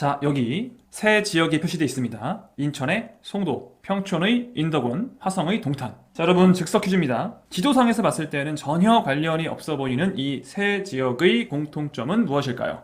자, 여기 세 지역이 표시되어 있습니다. 인천의 송도, 평촌의 인덕원, 화성의 동탄. 자, 여러분 즉석 퀴즈입니다. 지도상에서 봤을 때는 전혀 관련이 없어 보이는 이 세 지역의 공통점은 무엇일까요?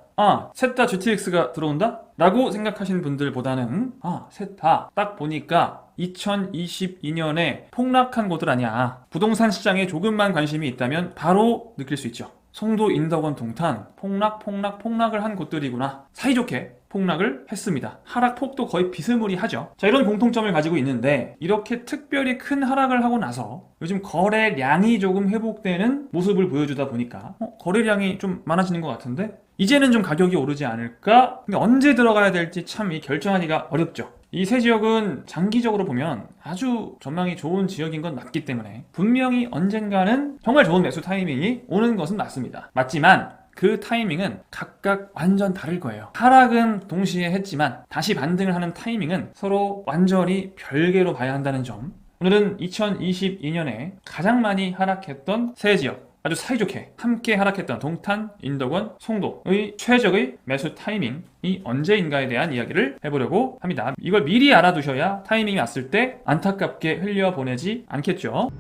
셋 다 GTX가 들어온다? 라고 생각하시는 분들보다는 셋 다 딱 보니까 2022년에 폭락한 곳들 아니야. 부동산 시장에 조금만 관심이 있다면 바로 느낄 수 있죠. 송도, 인덕원, 동탄 폭락을 한 곳들이구나. 사이좋게 폭락을 했습니다. 하락폭도 거의 비스무리하죠. 자, 이런 공통점을 가지고 있는데 이렇게 특별히 큰 하락을 하고 나서 요즘 거래량이 조금 회복되는 모습을 보여주다 보니까 거래량이 좀 많아지는 것 같은데 이제는 좀 가격이 오르지 않을까? 근데 언제 들어가야 될지 참 결정하기가 어렵죠. 이 세 지역은 장기적으로 보면 아주 전망이 좋은 지역인 건 맞기 때문에 분명히 언젠가는 정말 좋은 매수 타이밍이 오는 것은 맞습니다. 맞지만 그 타이밍은 각각 완전 다를 거예요. 하락은 동시에 했지만 다시 반등을 하는 타이밍은 서로 완전히 별개로 봐야 한다는 점. 오늘은 2022년에 가장 많이 하락했던 세 지역, 아주 사이좋게 함께 하락했던 동탄, 인덕원, 송도의 최적의 매수 타이밍이 언제인가에 대한 이야기를 해보려고 합니다. 이걸 미리 알아두셔야 타이밍이 왔을 때 안타깝게 흘려보내지 않겠죠.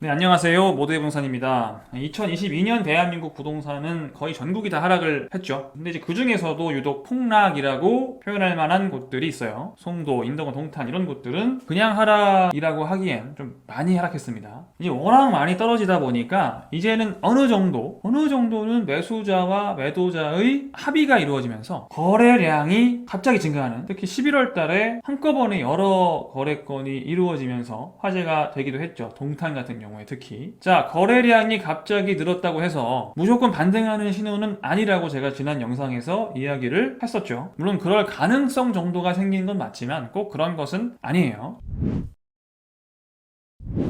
네, 안녕하세요. 모두의 부동산입니다. 2022년 대한민국 부동산은 거의 전국이 다 하락을 했죠. 근데 이제 그 중에서도 유독 폭락이라고 표현할 만한 곳들이 있어요. 송도, 인덕원, 동탄 이런 곳들은 그냥 하락이라고 하기엔 좀 많이 하락했습니다. 이제 워낙 많이 떨어지다 보니까 이제는 어느 정도는 매수자와 매도자의 합의가 이루어지면서 거래량이 갑자기 증가하는, 특히 11월 달에 한꺼번에 여러 거래건이 이루어지면서 화제가 되기도 했죠. 동탄 같은 경우에 특히. 자, 거래량이 갑자기 늘었다고 해서 무조건 반등하는 신호는 아니라고 제가 지난 영상에서 이야기를 했었죠. 물론 그럴 가능성 정도가 생긴 건 맞지만 꼭 그런 것은 아니에요.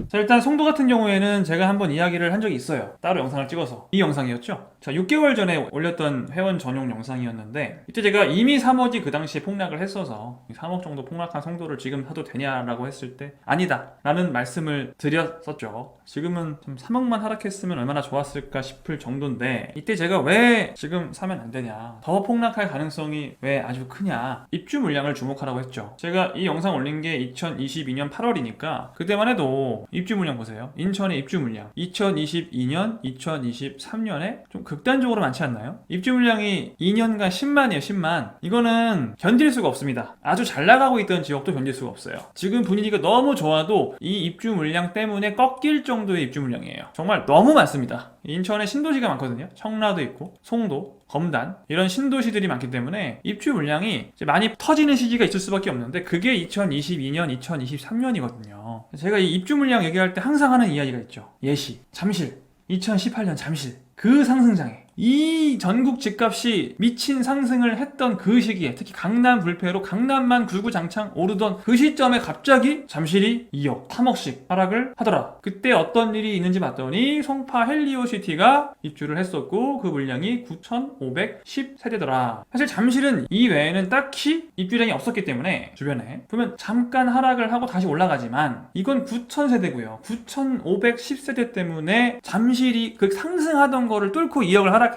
자, 일단 송도 같은 경우에는 제가 한번 이야기를 한 적이 있어요. 따로 영상을 찍어서. 이 영상이었죠. 자, 6개월 전에 올렸던 회원 전용 영상이었는데 이때 제가 이미 3억이 그 당시에 폭락을 했어서 3억 정도 폭락한 송도를 지금 사도 되냐라고 했을 때 아니다 라는 말씀을 드렸었죠. 지금은 좀 3억만 하락했으면 얼마나 좋았을까 싶을 정도인데 이때 제가 왜 지금 사면 안 되냐, 더 폭락할 가능성이 왜 아주 크냐, 입주 물량을 주목하라고 했죠. 제가 이 영상 올린 게 2022년 8월이니까 그때만 해도 입주 물량 보세요. 인천의 입주 물량 2022년, 2023년에 좀 극단적으로 많지 않나요? 입주 물량이 2년간 10만이에요. 10만. 이거는 견딜 수가 없습니다. 아주 잘 나가고 있던 지역도 견딜 수가 없어요. 지금 분위기가 너무 좋아도 이 입주 물량 때문에 꺾일 정도의 입주 물량이에요. 정말 너무 많습니다. 인천에 신도시가 많거든요. 청라도 있고 송도, 검단 이런 신도시들이 많기 때문에 입주 물량이 이제 많이 터지는 시기가 있을 수밖에 없는데 그게 2022년, 2023년이거든요. 제가 이 입주 물량 얘기할 때 항상 하는 이야기가 있죠. 예시, 잠실, 2018년 잠실 그 상승장에 이 전국 집값이 미친 상승을 했던 그 시기에 특히 강남 불패로 강남만 굴구장창 오르던 그 시점에 갑자기 잠실이 2억, 3억씩 하락을 하더라. 그때 어떤 일이 있는지 봤더니 송파 헬리오시티가 입주를 했었고 그 물량이 9,510세대더라. 사실 잠실은 이 외에는 딱히 입주량이 없었기 때문에 주변에 보면 잠깐 하락을 하고 다시 올라가지만 이건 9,000세대고요. 9,510세대 때문에 잠실이 그 상승하던 거를 뚫고 2억을 하락했다면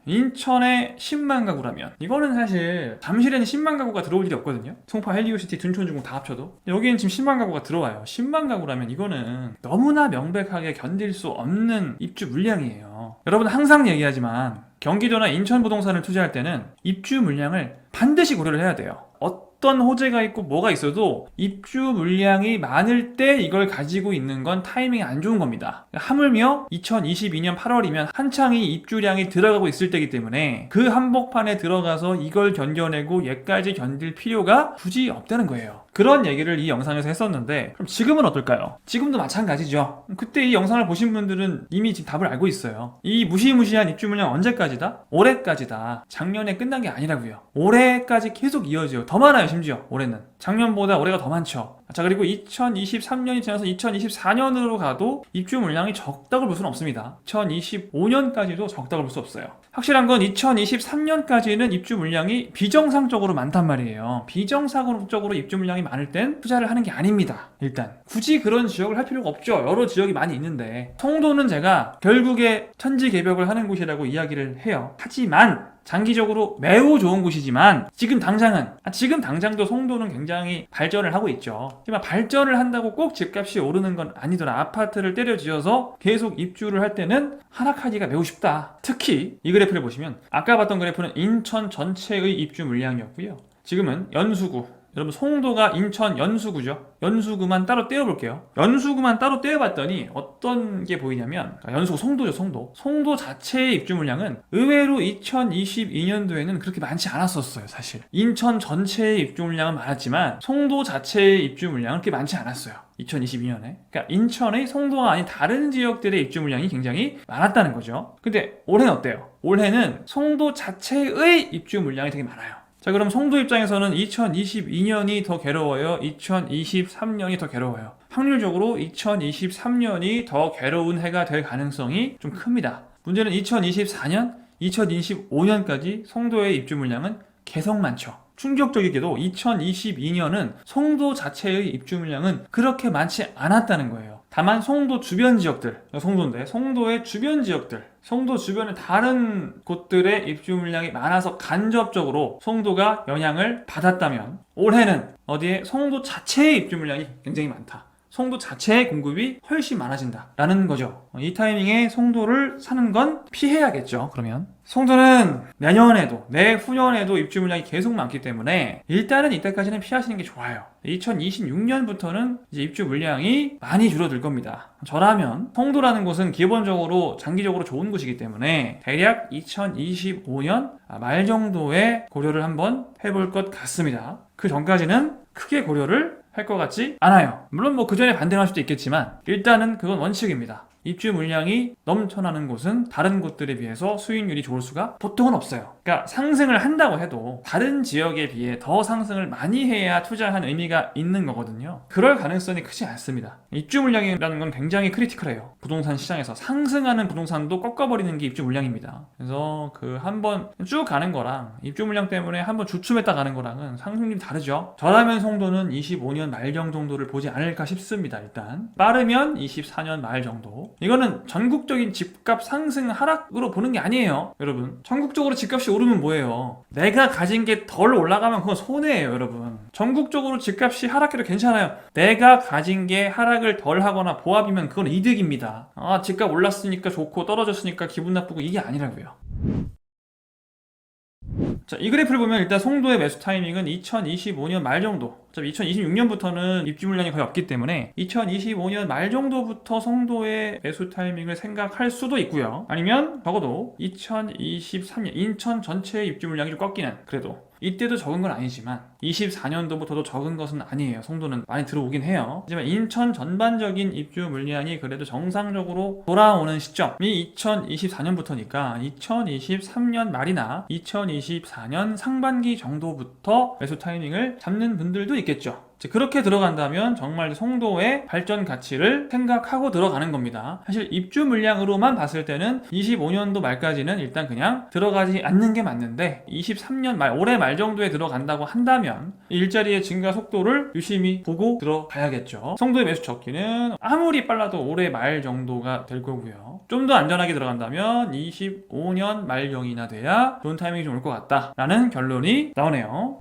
인천에 10만 가구라면 이거는 사실 잠실에는 10만 가구가 들어올 일이 없거든요. 송파 헬리오시티, 둔촌중공 다 합쳐도 여기엔 지금 10만 가구가 들어와요. 10만 가구라면 이거는 너무나 명백하게 견딜 수 없는 입주 물량이에요. 여러분 항상 얘기하지만 경기도나 인천 부동산을 투자할 때는 입주 물량을 반드시 고려를 해야 돼요. 어떤 호재가 있고 뭐가 있어도 입주 물량이 많을 때 이걸 가지고 있는 건 타이밍이 안 좋은 겁니다. 하물며 2022년 8월이면 한창 이 입주량이 들어가고 있을 때이기 때문에 그 한복판에 들어가서 이걸 견뎌내고 얘까지 견딜 필요가 굳이 없다는 거예요. 그런 얘기를 이 영상에서 했었는데 그럼 지금은 어떨까요? 지금도 마찬가지죠. 그때 이 영상을 보신 분들은 이미 지금 답을 알고 있어요. 이 무시무시한 입주 물량 언제까지다? 올해까지다. 작년에 끝난 게 아니라고요. 올해까지 계속 이어져요. 더 많아요. 심지어 올해는 작년보다 올해가 더 많죠. 자, 그리고 2023년이 지나서 2024년으로 가도 입주 물량이 적다고 볼 수는 없습니다. 2025년까지도 적다고 볼 수 없어요. 확실한 건 2023년까지는 입주 물량이 비정상적으로 많단 말이에요. 비정상적으로 입주 물량이 많을 땐 투자를 하는 게 아닙니다. 일단 굳이 그런 지역을 할 필요가 없죠. 여러 지역이 많이 있는데, 송도는 제가 결국에 천지개벽을 하는 곳이라고 이야기를 해요. 하지만 장기적으로 매우 좋은 곳이지만 지금 당장도 송도는 굉장히 발전을 하고 있죠. 하지만 발전을 한다고 꼭 집값이 오르는 건 아니더라. 아파트를 때려지어서 계속 입주를 할 때는 하락하기가 매우 쉽다. 특히 이 그래프를 보시면 아까 봤던 그래프는 인천 전체의 입주 물량이었고요. 지금은 연수구, 여러분 송도가 인천 연수구죠. 연수구만 따로 떼어볼게요. 연수구만 따로 떼어봤더니 어떤 게 보이냐면, 연수구 송도죠. 송도 자체의 입주 물량은 의외로 2022년도에는 그렇게 많지 않았었어요. 사실 인천 전체의 입주 물량은 많았지만 송도 자체의 입주 물량은 그렇게 많지 않았어요. 2022년에. 그러니까 인천의 송도가 아닌 다른 지역들의 입주 물량이 굉장히 많았다는 거죠. 근데 올해는 어때요? 올해는 송도 자체의 입주 물량이 되게 많아요. 자, 그럼 송도 입장에서는 2022년이 더 괴로워요? 2023년이 더 괴로워요? 확률적으로 2023년이 더 괴로운 해가 될 가능성이 좀 큽니다. 문제는 2024년, 2025년까지 송도의 입주 물량은 계속 많죠. 충격적이게도 2022년은 송도 자체의 입주 물량은 그렇게 많지 않았다는 거예요. 다만 송도 주변 지역들, 송도의 주변 지역들, 송도 주변의 다른 곳들의 입주 물량이 많아서 간접적으로 송도가 영향을 받았다면, 올해는 어디에 송도 자체의 입주 물량이 굉장히 많다. 송도 자체의 공급이 훨씬 많아진다라는 거죠. 이 타이밍에 송도를 사는 건 피해야겠죠. 그러면 송도는 내년에도 내후년에도 입주 물량이 계속 많기 때문에 일단은 이때까지는 피하시는 게 좋아요. 2026년부터는 이제 입주 물량이 많이 줄어들 겁니다. 저라면 송도라는 곳은 기본적으로 장기적으로 좋은 곳이기 때문에 대략 2025년 말 정도에 고려를 한번 해볼 것 같습니다. 그 전까지는 크게 고려를 할 것 같지 않아요. 물론 그 전에 반대할 수도 있겠지만 일단은 그건 원칙입니다. 입주 물량이 넘쳐나는 곳은 다른 곳들에 비해서 수익률이 좋을 수가 보통은 없어요. 그러니까 상승을 한다고 해도 다른 지역에 비해 더 상승을 많이 해야 투자한 의미가 있는 거거든요. 그럴 가능성이 크지 않습니다. 입주 물량이라는 건 굉장히 크리티컬해요. 부동산 시장에서 상승하는 부동산도 꺾어버리는 게 입주 물량입니다. 그래서 그 한번 쭉 가는 거랑 입주 물량 때문에 한번 주춤했다 가는 거랑은 상승률이 다르죠. 저라면 송도는 25년 말경 정도를 보지 않을까 싶습니다. 일단 빠르면 24년 말 정도. 이거는 전국적인 집값 상승 하락으로 보는 게 아니에요. 여러분, 전국적으로 집값이 오르면 뭐예요? 내가 가진 게 덜 올라가면 그건 손해예요. 여러분, 전국적으로 집값이 하락해도 괜찮아요. 내가 가진 게 하락을 덜 하거나 보합이면 그건 이득입니다. 집값 올랐으니까 좋고 떨어졌으니까 기분 나쁘고 이게 아니라고요. 자, 이 그래프를 보면 일단 송도의 매수 타이밍은 2025년 말 정도. 어차피 2026년부터는 입주 물량이 거의 없기 때문에 2025년 말 정도부터 송도의 매수 타이밍을 생각할 수도 있고요. 아니면 적어도 2023년 인천 전체의 입주 물량이 좀 꺾이는, 그래도 이때도 적은 건 아니지만 24년도부터도 적은 것은 아니에요. 송도는 많이 들어오긴 해요. 하지만 인천 전반적인 입주 물량이 그래도 정상적으로 돌아오는 시점이 2024년부터니까 2023년 말이나 2024년 상반기 정도부터 매수 타이밍을 잡는 분들도 있겠죠. 그렇게 들어간다면 정말 송도의 발전 가치를 생각하고 들어가는 겁니다. 사실 입주 물량으로만 봤을 때는 25년도 말까지는 일단 그냥 들어가지 않는 게 맞는데 23년 말, 올해 말 정도에 들어간다고 한다면 일자리의 증가 속도를 유심히 보고 들어가야겠죠. 송도의 매수 적기는 아무리 빨라도 올해 말 정도가 될 거고요. 좀 더 안전하게 들어간다면 25년 말경이나 돼야 좋은 타이밍이 좀 올 것 같다라는 결론이 나오네요.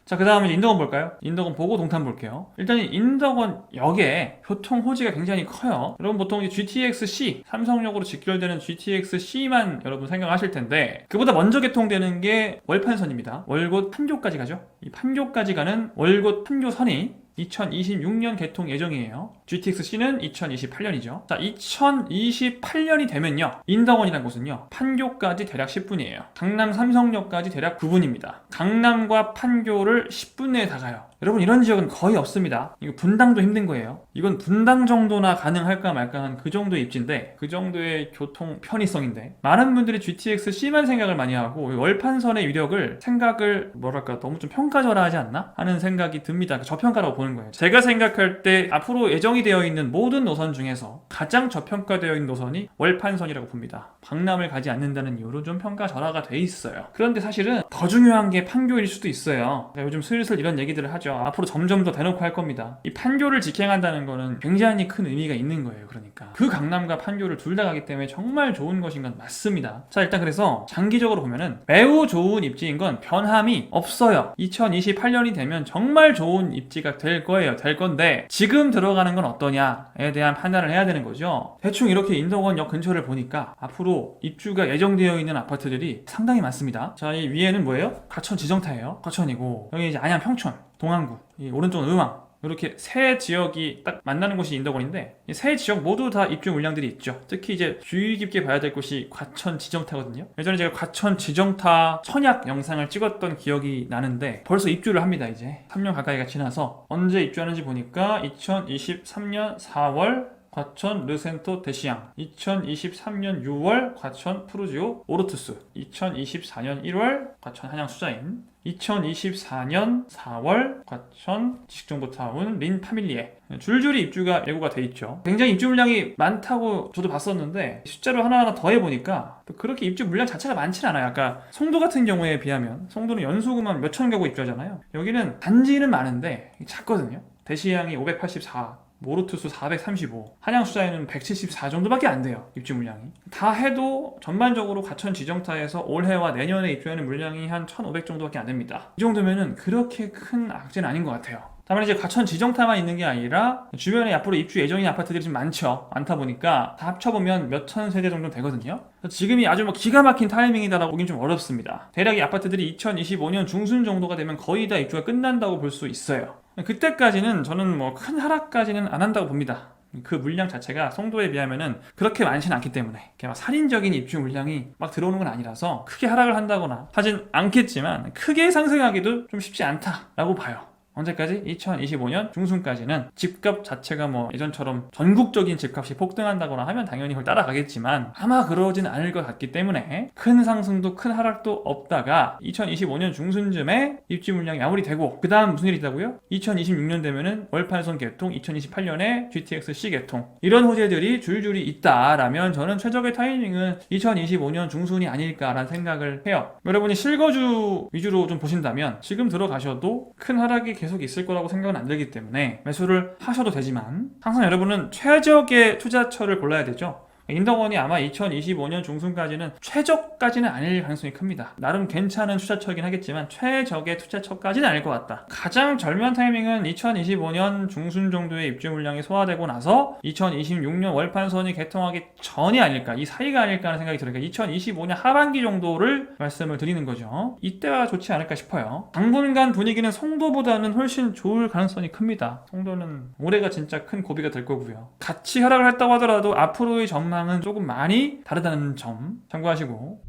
자, 그 다음에 인덕원 볼까요? 인덕원 보고 동탄 볼게요. 일단 인덕원 역에 교통 호지가 굉장히 커요. 여러분 보통 이 GTX-C, 삼성역으로 직결되는 GTX-C만 여러분 생각하실 텐데, 그보다 먼저 개통되는 게 월판선입니다. 월곶 판교까지 가죠. 이 판교까지 가는 월곶 판교선이 2026년 개통 예정이에요. GTX-C는 2028년이죠. 자, 2028년이 되면요, 인덕원이라는 곳은요, 판교까지 대략 10분이에요. 강남 삼성역까지 대략 9분입니다. 강남과 판교를 10분 내에 다 가요. 여러분 이런 지역은 거의 없습니다. 이거 분당도 힘든 거예요. 이건 분당 정도나 가능할까 말까 한 그 정도의 입지인데, 그 정도의 교통 편의성인데, 많은 분들이 GTX C만 생각을 많이 하고 월판선의 위력을 생각을 뭐랄까 너무 좀 평가절하하지 않나 하는 생각이 듭니다. 저평가라고 보는 거예요. 제가 생각할 때 앞으로 예정이 되어 있는 모든 노선 중에서 가장 저평가되어 있는 노선이 월판선이라고 봅니다. 박람을 가지 않는다는 이유로 좀 평가절하가 돼 있어요. 그런데 사실은 더 중요한 게 판교일 수도 있어요. 요즘 슬슬 이런 얘기들을 하죠. 앞으로 점점 더 대놓고 할 겁니다. 이 판교를 직행한다는 거는 굉장히 큰 의미가 있는 거예요. 그러니까 그 강남과 판교를 둘 다 가기 때문에 정말 좋은 것인 건 맞습니다. 자, 일단 그래서 장기적으로 보면은 매우 좋은 입지인 건 변함이 없어요. 2028년이 되면 정말 좋은 입지가 될 거예요. 될 건데 지금 들어가는 건 어떠냐에 대한 판단을 해야 되는 거죠. 대충 이렇게 인덕원역 근처를 보니까 앞으로 입주가 예정되어 있는 아파트들이 상당히 많습니다. 자, 이 위에는 뭐예요? 과천 지정타예요. 과천이고, 여기 이제 안양 평촌, 동안구, 이 오른쪽은 의왕, 이렇게 세 지역이 딱 만나는 곳이 인덕원인데, 이 세 지역 모두 다 입주 물량들이 있죠. 특히 이제 주의 깊게 봐야 될 곳이 과천 지정타거든요. 예전에 제가 과천 지정타 청약 영상을 찍었던 기억이 나는데 벌써 입주를 합니다. 이제 3년 가까이가 지나서 언제 입주하는지 보니까 2023년 4월 과천 르센토 대시양, 2023년 6월 과천 푸르지오 오르투스, 2024년 1월 과천 한양 수자인, 2024년 4월 과천 지식정보타운 린 파밀리에, 줄줄이 입주가 예고가 돼 있죠. 굉장히 입주 물량이 많다고 저도 봤었는데 숫자로 하나하나 더해보니까 또 그렇게 입주 물량 자체가 많진 않아요. 아까 송도 같은 경우에 비하면, 송도는 연수구만 몇천 가구 입주하잖아요. 여기는 단지는 많은데 작거든요. 대시양이 584, 모르투스 435, 한양 수자에는 174 정도밖에 안 돼요. 입주 물량이. 다 해도 전반적으로 과천 지정타에서 올해와 내년에 입주하는 물량이 한 1,500 정도밖에 안 됩니다. 이 정도면은 그렇게 큰 악재는 아닌 것 같아요. 다만 이제 과천 지정타만 있는 게 아니라 주변에 앞으로 입주 예정인 아파트들이 좀 많다 보니까 다 합쳐보면 몇천 세대 정도 되거든요. 지금이 아주 뭐 기가 막힌 타이밍이다라고 보긴 좀 어렵습니다. 대략 이 아파트들이 2025년 중순 정도가 되면 거의 다 입주가 끝난다고 볼 수 있어요. 그때까지는 저는 뭐 큰 하락까지는 안 한다고 봅니다. 그 물량 자체가 송도에 비하면은 그렇게 많지는 않기 때문에 막 살인적인 입주 물량이 막 들어오는 건 아니라서 크게 하락을 한다거나 하진 않겠지만 크게 상승하기도 좀 쉽지 않다라고 봐요. 언제까지? 2025년 중순까지는 집값 자체가 뭐 예전처럼 전국적인 집값이 폭등한다거나 하면 당연히 그걸 따라가겠지만 아마 그러진 않을 것 같기 때문에 큰 상승도 큰 하락도 없다가 2025년 중순쯤에 입주 물량이 마무리되고, 그 다음 무슨 일이 있다고요? 2026년 되면은 월판선 개통, 2028년에 GTX C 개통, 이런 호재들이 줄줄이 있다라면 저는 최적의 타이밍은 2025년 중순이 아닐까라는 생각을 해요. 여러분이 실거주 위주로 좀 보신다면 지금 들어가셔도 큰 하락이 계속 있을 거라고 생각은 안 들기 때문에 매수를 하셔도 되지만, 항상 여러분은 최적의 투자처를 골라야 되죠. 인덕원이 아마 2025년 중순까지는 최적까지는 아닐 가능성이 큽니다. 나름 괜찮은 투자처이긴 하겠지만 최적의 투자처까지는 아닐 것 같다. 가장 절묘한 타이밍은 2025년 중순 정도의 입주 물량이 소화되고 나서 2026년 월판선이 개통하기 전이 아닐까, 이 사이가 아닐까 하는 생각이 들으니까 2025년 하반기 정도를 말씀을 드리는 거죠. 이때가 좋지 않을까 싶어요. 당분간 분위기는 송도보다는 훨씬 좋을 가능성이 큽니다. 송도는 올해가 진짜 큰 고비가 될 거고요. 같이 하락을 했다고 하더라도 앞으로의 전망 은 조금 많이 다르다는 점 참고하시고,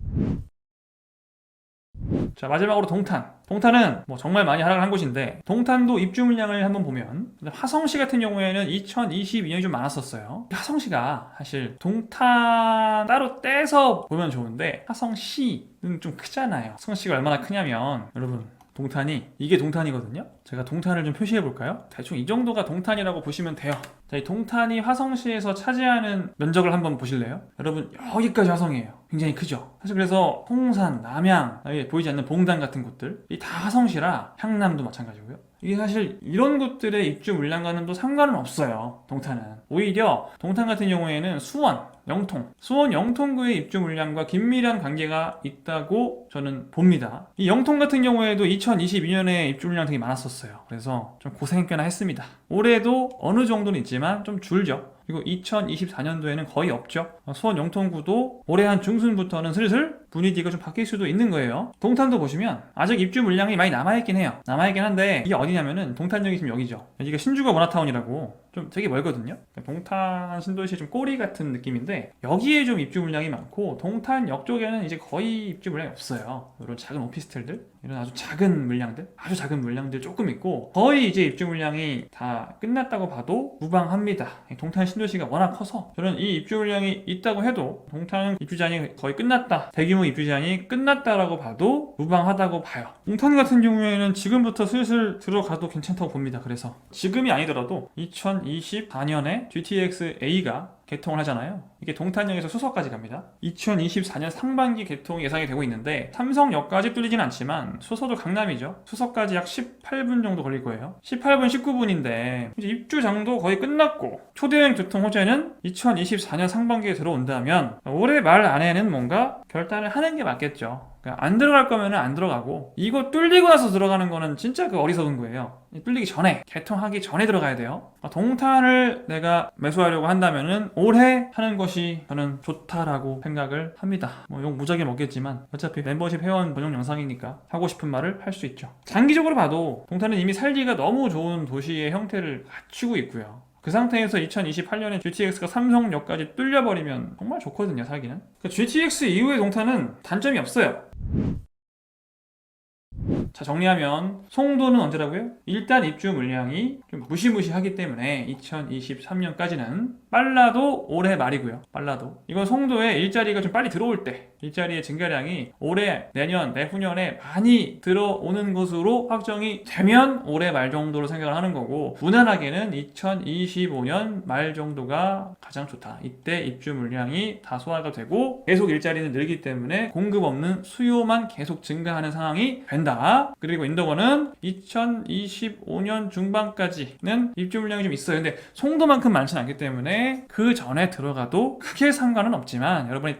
자, 마지막으로 동탄은 뭐 정말 많이 하락을 한 곳인데, 동탄도 입주 물량을 한번 보면 화성시 같은 경우에는 2022년이 좀 많았었어요. 화성시가 사실 동탄 따로 떼서 보면 좋은데 화성시는 좀 크잖아요. 화성시가 얼마나 크냐면, 여러분 이게 동탄이거든요. 제가 동탄을 좀 표시해 볼까요? 대충 이 정도가 동탄이라고 보시면 돼요. 자, 이 동탄이 화성시에서 차지하는 면적을 한번 보실래요? 여러분, 여기까지 화성이에요. 굉장히 크죠? 사실 그래서 홍산, 남양, 보이지 않는 봉단 같은 곳들, 이 다 화성시라, 향남도 마찬가지고요. 이게 사실 이런 곳들의 입주 물량과는 또 상관은 없어요. 동탄은 오히려 동탄 같은 경우에는 수원, 영통구의 입주 물량과 긴밀한 관계가 있다고 저는 봅니다. 이 영통 같은 경우에도 2022년에 입주 물량 되게 많았었어요. 그래서 좀 고생 꽤나 했습니다. 올해도 어느 정도는 있지만 좀 줄죠. 그리고 2024년도에는 거의 없죠. 수원 영통구도 올해 한 중순부터는 슬슬 분위기가 좀 바뀔 수도 있는 거예요. 동탄도 보시면 아직 입주 물량이 많이 남아있긴 해요. 남아있긴 한데 이게 어디냐면은 동탄역이 지금 여기죠. 여기가 신주가 문화타운이라고 좀 되게 멀거든요. 동탄 신도시의 좀 꼬리 같은 느낌인데 여기에 좀 입주 물량이 많고, 동탄역 쪽에는 이제 거의 입주 물량이 없어요. 이런 작은 오피스텔들. 이런 아주 작은 물량들 조금 있고 거의 이제 입주 물량이 다 끝났다고 봐도 무방합니다. 동탄 신도시가 워낙 커서 저는 이 입주 물량이 있다고 해도 동탄 입주 제한이 거의 끝났다, 대규모 입주 제한이 끝났다라고 봐도 무방하다고 봐요. 동탄 같은 경우에는 지금부터 슬슬 들어가도 괜찮다고 봅니다. 그래서 지금이 아니더라도 2024년에 GTX A가 개통을 하잖아요. 이게 동탄역에서 수서까지 갑니다. 2024년 상반기 개통이 예상이 되고 있는데 삼성역까지 뚫리진 않지만 수서도 강남이죠. 수서까지 약 18분 정도 걸릴 거예요. 18분 19분인데 이제 입주장도 거의 끝났고 초대형 교통 호재는 2024년 상반기에 들어온다면 올해 말 안에는 뭔가 결단을 하는 게 맞겠죠. 그러니까 안 들어갈 거면 안 들어가고 이거 뚫리고 나서 들어가는 거는 진짜 그 어리석은 거예요. 뚫리기 전에, 개통하기 전에 들어가야 돼요. 동탄을 내가 매수하려고 한다면은 올해 하는 것이 저는 좋다라고 생각을 합니다. 뭐 욕 무지하게 먹겠지만 어차피 멤버십 회원 전용 영상이니까 하고 싶은 말을 할 수 있죠. 장기적으로 봐도 동탄은 이미 살기가 너무 좋은 도시의 형태를 갖추고 있고요. 그 상태에서 2028년에 GTX가 삼성역까지 뚫려버리면 정말 좋거든요, 살기는. 그러니까 GTX 이후의 동탄은 단점이 없어요. 자, 정리하면 송도는 언제라고요? 일단 입주 물량이 좀 무시무시하기 때문에 2023년까지는 빨라도 올해 말이고요. 빨라도 이건 송도에 일자리가 좀 빨리 들어올 때 일자리의 증가량이 올해, 내년, 내후년에 많이 들어오는 것으로 확정이 되면 올해 말 정도로 생각을 하는 거고 무난하게는 2025년 말 정도가 가장 좋다. 이때 입주 물량이 다 소화가 되고 계속 일자리는 늘기 때문에 공급 없는 수요만 계속 증가하는 상황이 된다. 그리고 인도권은 2025년 중반까지는 입주 물량이 좀 있어요. 근데 송도만큼 많지는 않기 때문에 그 전에 들어가도 크게 상관은 없지만 여러분이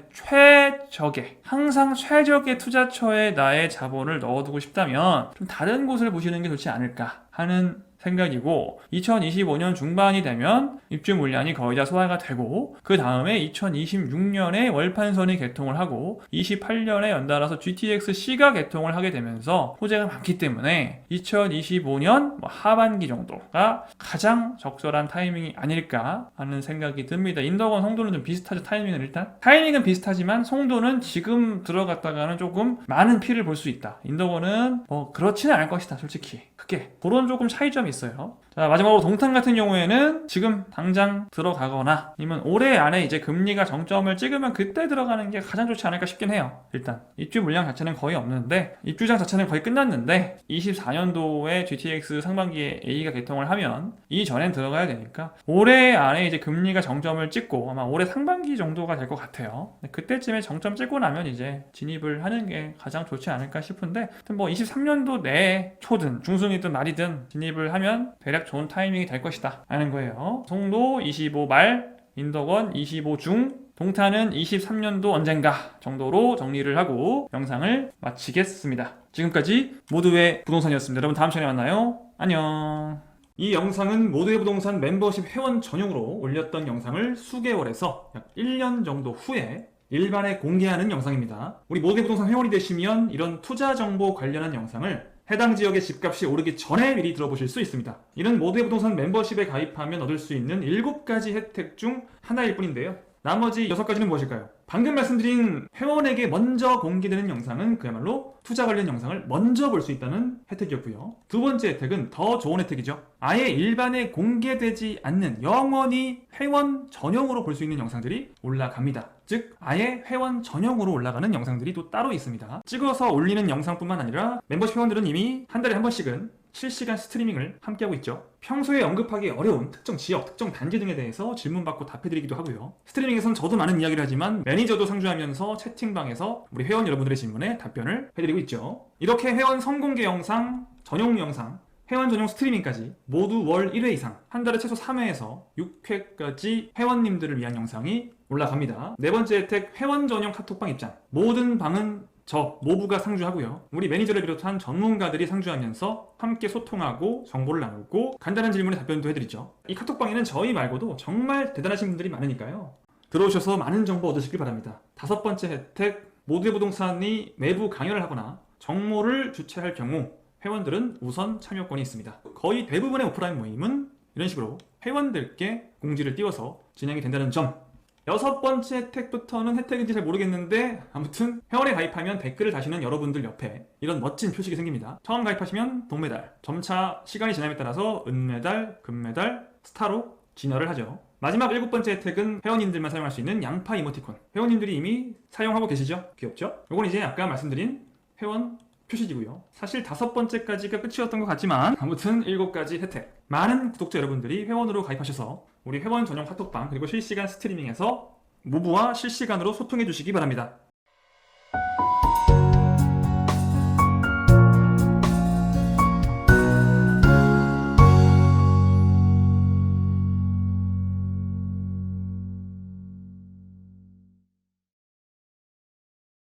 항상 최적의 투자처에 나의 자본을 넣어두고 싶다면 좀 다른 곳을 보시는 게 좋지 않을까 하는 생각이고 2025년 중반이 되면 입주 물량이 거의 다 소화가 되고 그 다음에 2026년에 월판선이 개통을 하고 28년에 연달아서 GTX-C가 개통을 하게 되면서 호재가 많기 때문에 2025년 하반기 정도가 가장 적절한 타이밍이 아닐까 하는 생각이 듭니다. 인덕원, 송도는 좀 비슷하죠. 타이밍은 비슷하지만 송도는 지금 들어갔다가는 조금 많은 피를 볼 수 있다. 인덕원은 그렇지는 않을 것이다. 솔직히 크게 그런 조금 차이점이 있어요. 자, 마지막으로 동탄 같은 경우에는 지금 당장 들어가거나 아니면 올해 안에 이제 금리가 정점을 찍으면 그때 들어가는 게 가장 좋지 않을까 싶긴 해요. 일단 입주 물량 자체는 거의 없는데 입주장 자체는 거의 끝났는데 24년도에 GTX 상반기에 A가 개통을 하면 이전엔 들어가야 되니까 올해 안에 이제 금리가 정점을 찍고 아마 올해 상반기 정도가 될 것 같아요. 그때쯤에 정점 찍고 나면 이제 진입을 하는 게 가장 좋지 않을까 싶은데 뭐 23년도 내에 초든 중순이든 말이든 진입을 하면 대략 좋은 타이밍이 될 것이다 하는 거예요. 송도 25 말, 인덕원 25 중, 동탄은 23년도 언젠가 정도로 정리를 하고 영상을 마치겠습니다. 지금까지 모두의 부동산이었습니다. 여러분 다음 시간에 만나요. 안녕. 이 영상은 모두의 부동산 멤버십 회원 전용으로 올렸던 영상을 수개월에서 약 1년 정도 후에 일반에 공개하는 영상입니다. 우리 모두의 부동산 회원이 되시면 이런 투자 정보 관련한 영상을 해당 지역의 집값이 오르기 전에 미리 들어보실 수 있습니다. 이는 모두의 부동산 멤버십에 가입하면 얻을 수 있는 7가지 혜택 중 하나일 뿐인데요. 나머지 6가지는 무엇일까요? 방금 말씀드린 회원에게 먼저 공개되는 영상은 그야말로 투자 관련 영상을 먼저 볼 수 있다는 혜택이었고요. 두 번째 혜택은 더 좋은 혜택이죠. 아예 일반에 공개되지 않는 영원히 회원 전용으로 볼 수 있는 영상들이 올라갑니다. 즉 아예 회원 전용으로 올라가는 영상들이 또 따로 있습니다. 찍어서 올리는 영상뿐만 아니라 멤버십 회원들은 이미 한 달에 한 번씩은 실시간 스트리밍을 함께하고 있죠. 평소에 언급하기 어려운 특정 지역, 특정 단지 등에 대해서 질문받고 답해드리기도 하고요. 스트리밍에서는 저도 많은 이야기를 하지만 매니저도 상주하면서 채팅방에서 우리 회원 여러분들의 질문에 답변을 해드리고 있죠. 이렇게 회원 선공개 영상, 전용 영상, 회원 전용 스트리밍까지 모두 월 1회 이상, 한 달에 최소 3회에서 6회까지 회원님들을 위한 영상이 올라갑니다. 네 번째 혜택, 회원 전용 카톡방 입장. 모든 방은 저 모부가 상주하고요. 우리 매니저를 비롯한 전문가들이 상주하면서 함께 소통하고 정보를 나누고 간단한 질문에 답변도 해드리죠. 이 카톡방에는 저희 말고도 정말 대단하신 분들이 많으니까요. 들어오셔서 많은 정보 얻으시길 바랍니다. 다섯 번째 혜택, 모두의 부동산이 내부 강연을 하거나 정모를 주최할 경우 회원들은 우선 참여권이 있습니다. 거의 대부분의 오프라인 모임은 이런 식으로 회원들께 공지를 띄워서 진행이 된다는 점 여섯 번째 혜택부터는 혜택인지 잘 모르겠는데 아무튼 회원에 가입하면 댓글을 다시는 여러분들 옆에 이런 멋진 표식이 생깁니다. 처음 가입하시면 동메달, 점차 시간이 지남에 따라서 은메달, 금메달, 스타로 진화를 하죠. 마지막 일곱 번째 혜택은 회원님들만 사용할 수 있는 양파 이모티콘. 회원님들이 이미 사용하고 계시죠? 귀엽죠? 요건 이제 아까 말씀드린 회원 표식이고요. 사실 다섯 번째까지가 끝이었던 것 같지만 아무튼 일곱 가지 혜택. 많은 구독자 여러분들이 회원으로 가입하셔서 우리 회원 전용 카톡방 그리고 실시간 스트리밍에서 모부와 실시간으로 소통해 주시기 바랍니다.